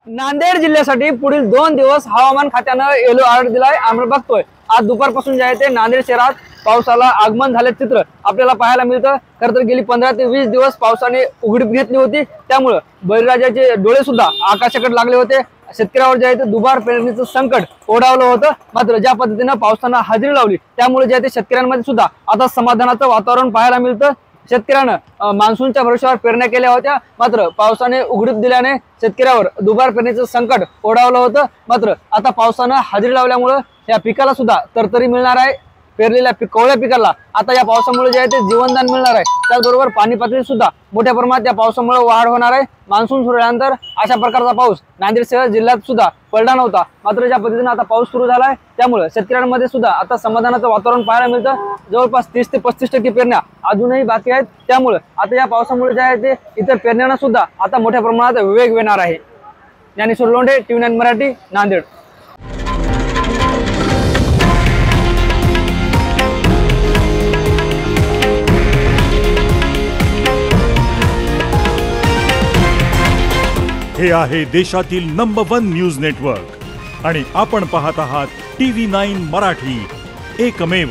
नांदेड जिल्ह्यासाठी पुढील 2 दिवस हवामान खात्यानं येलो अलर्ट दिलाय। आम्ही बघतोय आज दुपारपासून जे आहे ते नांदेड शहरात पावसाला आगमन झाल्याचे चित्र आपल्याला पाहायला मिळतं। खरं तर गेली 15 ते 20 दिवस पावसाने उघडीप घेतली होती, त्यामुळे बळीराजाचे डोळे सुद्धा आकाशाकडे लागले होते। शेतकऱ्यावर जे आहे ते दुबार पेरणीचं संकट ओढावलं होतं। मात्र ज्या पद्धतीनं पावसानं हजेरी लावली त्यामुळे जे आहे ते शेतकऱ्यांमध्ये सुद्धा आता समाधानाचं वातावरण पाहायला मिळतं। शेतकऱ्यानं मान्सूनच्या भरोश्यावर पेरण्या केल्या होत्या, मात्र पावसाने उघडीप दिल्याने शेतकऱ्यावर दुबार पेरणीचं संकट ओढावलं होतं। मात्र आता पावसानं हजेरी लावल्यामुळे या पिकाला सुद्धा तरतरी मिळणार आहे। पेरलेल्या कोवळ्या पिकाला आता या पावसामुळे जे आहे ते जीवनदान मिळणार आहे। त्याचबरोबर पाणी पातळी सुद्धा मोठ्या प्रमाणात या पावसामुळे वाढ होणार आहे। मान्सून सुरू झाल्यानंतर अशा प्रकारचा पाऊस नांदेड शहर जिल्ह्यात सुद्धा पडला नव्हता, मात्र ज्या पद्धतीने आता पाऊस सुरू झाला आहे त्यामुळे शेतकऱ्यांमध्ये सुद्धा आता समाधानाचं वातावरण पाहायला मिळतं। जवळपास 30 ते 35% पेरण्या अजूनही बाकी आहेत, त्यामुळे आता या पावसामुळे जे आहे ते इतर पेरण्यांना सुद्धा आता मोठ्या प्रमाणात वेग येणार आहे। ज्ञानेश्वर लोंढे, TV9 मराठी, नांदेड। हे आहे देशातील नंबर 1 न्यूज नेटवर्क आणि आपण पाहत आहात TV9 मराठी, एकमेव।